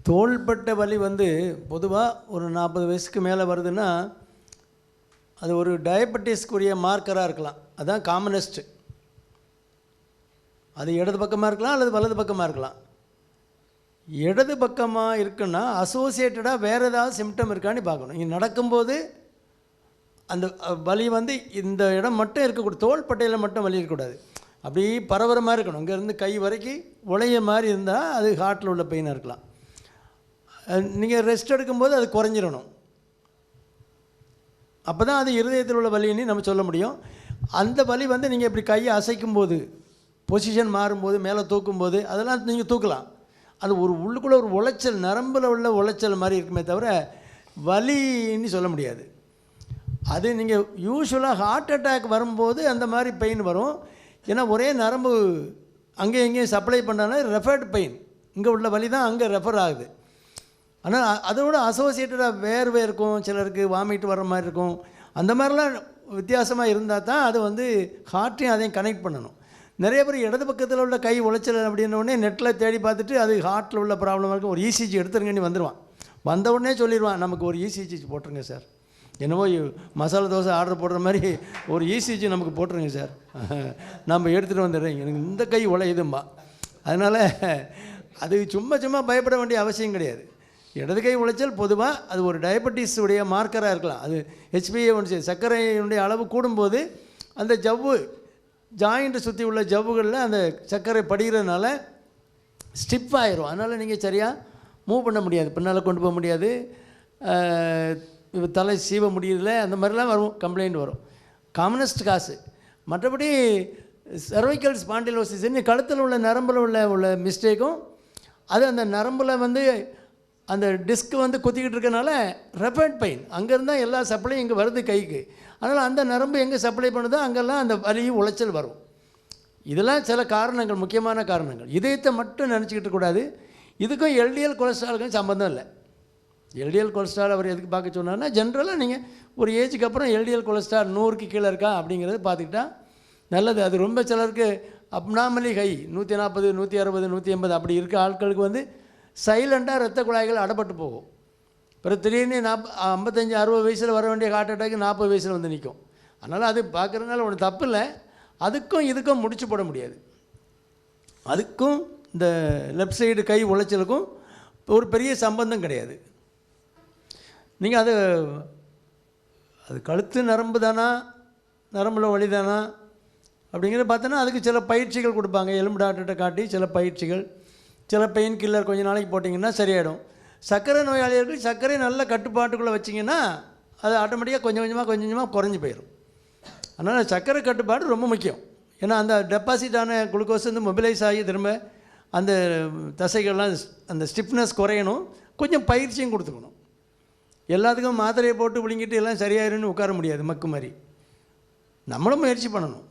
தோள்பட்டை வலி வந்து பொதுவாக ஒரு 40 வயசுக்கு மேலே வருதுன்னா அது ஒரு டயபெட்டிஸ்க்குரிய மார்க்கராக இருக்கலாம். அதுதான் காமனஸ்ட்டு. அது இடது பக்கமாக இருக்கலாம் அல்லது வலது பக்கமாக இருக்கலாம். இடது பக்கமாக இருக்குன்னா அசோசியேட்டடாக வேறு ஏதாவது சிம்டம் இருக்கான்னு பார்க்கணும். இங்கே நடக்கும்போது அந்த வலி வந்து இந்த இடம் மட்டும் இருக்கக்கூடாது, தோள்பட்டையில் மட்டும் வலி இருக்கக்கூடாது, அப்படி பரவற மாதிரி இருக்கணும். இங்கேருந்து கை வரைக்கும் உளைய மாதிரி இருந்தால் அது ஹார்ட்டில் உள்ள பெயினாக இருக்கலாம். நீங்கள் ரெஸ்ட் எடுக்கும்போது அது குறைஞ்சிடணும். அப்போ தான் அது இருதயத்தில் உள்ள வலின்னு நம்ம சொல்ல முடியும். அந்த வலி வந்து நீங்கள் இப்படி கையை அசைக்கும்போது, பொசிஷன் மாறும்போது, மேலே தூக்கும்போது அதெல்லாம் நீங்கள் தூக்கலாம். அது ஒரு உள்ளுக்குள்ளே ஒரு உளைச்சல், நரம்பில் உள்ள உளைச்சல் மாதிரி இருக்குமே தவிர வலின்னு சொல்ல முடியாது. அது நீங்கள் யூஸ்வலாக ஹார்ட் அட்டாக் வரும்போது அந்த மாதிரி பெயின் வரும். ஏன்னா ஒரே நரம்பு அங்கேயும் இங்கேயும் சப்ளை பண்ணாலும் ரெஃபர்டு பெயின், இங்கே உள்ள வலி தான் அங்கே ரெஃபர் ஆகுது. ஆனால் அதோட அசோசியேட்டடாக வேர்வை இருக்கும், சிலருக்கு வாமிட் வர்ற மாதிரி இருக்கும். அந்த மாதிரிலாம் வித்தியாசமாக இருந்தால் தான் அது வந்து ஹார்ட்டையும் அதையும் கனெக்ட் பண்ணணும். நிறைய பேர் இடது பக்கத்தில் உள்ள கை உளைச்சல் அப்படின்னோடனே நெட்டில் தேடி பார்த்துட்டு அது ஹார்ட்டில் உள்ள ப்ராப்ளமாக இருக்கும், ஒரு இசிஜி எடுத்துருங்கன்னு வந்துடுவான். வந்த உடனே சொல்லிடுவான், நமக்கு ஒரு இசிஜி போட்டுருங்க சார். என்னவோ மசாலா தோசை ஆர்டர் போடுற மாதிரி ஒரு இசிஜி நமக்கு போட்டுருங்க சார், நம்ம எடுத்துகிட்டு வந்துடுறேன், எனக்கு இந்த கை உழையுதும்பா. அதனால் அது சும்மா பயப்பட வேண்டிய அவசியம் கிடையாது. இடது கை உளைச்சல் பொதுவாக அது ஒரு டயபெட்டிஸ் உடைய மார்க்கராக இருக்கலாம். அது HbA1c சர்க்கரையினுடைய அளவு கூடும்போது அந்த ஜவ்வு ஜாயிண்ட்டை சுற்றி உள்ள ஜவ்வுகளில் அந்த சர்க்கரை படிகிறதுனால ஸ்டிப் ஆயிரும். அதனால் நீங்கள் சரியாக மூவ் பண்ண முடியாது, பின்னால் கொண்டு போக முடியாது, தலை சீவ முடியல, அந்த மாதிரிலாம் வரும், கம்ப்ளைண்ட் வரும். காமனஸ்ட் காசு. மற்றபடி சர்வைக்கல் ஸ்பாண்டிலோசிஸ்ன்னு கழுத்தில் உள்ள நரம்பில் உள்ள மிஸ்டேக்கும், அது அந்த நரம்பில் வந்து அந்த டிஸ்க் வந்து குத்திக்கிட்டு இருக்கனால ரெஃபர்ட் பெயின், அங்கேருந்து தான் எல்லா சப்ளையும் இங்கே வருது கைக்கு. அதனால் அந்த நரம்பு எங்கே சப்ளை பண்ணுதோ அங்கெல்லாம் அந்த வலியும் உளைச்சல் வரும். இதெல்லாம் சில காரணங்கள், முக்கியமான காரணங்கள். இதயத்தை மட்டும் நினச்சிக்கிட்டு கூடாது. இதுக்கும் எல்டிஎல் கொலஸ்ட்ராலுக்கும் சம்மந்தம் இல்லை. எல்டிஎல் கொலஸ்ட்ரால் அவர் எதுக்கு பார்க்க சொன்னார்னா, ஜென்ரலாக நீங்கள் ஒரு ஏஜுக்கு அப்புறம் எல்டிஎல் கொலஸ்ட்ரால் 100க்கு கீழே இருக்கா அப்படிங்கிறது பார்த்துக்கிட்டா நல்லது. அது ரொம்ப சிலருக்கு அப்நார்மலி ஹை 140, 160, 180 அப்படி இருக்க ஆட்களுக்கு வந்து சைலண்டாக இரத்த குழாய்கள் அடப்பட்டு போகும். பிறகு திடீர்னு 55, 60 வயசில் வர வேண்டிய ஹார்ட் அட்டாக்கு 40 வயசில் வந்து நிற்கும். அதனால் அது பார்க்குறதுனால ஒன்றும் தப்பு இல்லை. அதுக்கும் இதுக்கும் முடிச்சு போட முடியாது. அதுக்கும் இந்த லெஃப்ட் சைடு கை உளைச்சலுக்கும் ஒரு பெரிய சம்பந்தம் கிடையாது. நீங்கள் அது கழுத்து நரம்பு தானா, நரம்பில் வலி தானா அப்படிங்கிறத பார்த்தோன்னா அதுக்கு சில பயிற்சிகள் கொடுப்பாங்க. எலும்பு டாக்டர்கிட்ட காட்டி சில பயிற்சிகள், சில பெயின் கில்லர் கொஞ்சம் நாளைக்கு போட்டிங்கன்னா சரியாயிடும். சர்க்கரை நோயாளிகளுக்கு சர்க்கரை நல்ல கட்டுப்பாட்டுக்குள்ளே வச்சிங்கன்னா அது ஆட்டோமேட்டிக்காக கொஞ்சம் கொஞ்சமாக குறைஞ்சி போயிடும். அதனால் சர்க்கரை கட்டுப்பாடு ரொம்ப முக்கியம். ஏன்னா அந்த டெபாசிட் ஆன குளுக்கோஸ் வந்து மொபிலைஸ் ஆகி திரும்ப அந்த தசைகள்லாம் அந்த ஸ்டிஃப்னஸ் குறையணும். கொஞ்சம் பயிற்சியும் கொடுத்துக்கணும். எல்லாத்துக்கும் மாத்திரையை போட்டு விழுங்கிட்டு எல்லாம் சரியாயிருன்னு உட்கார முடியாது, மக்கு மாதிரி. நம்மளும் முயற்சி பண்ணணும்.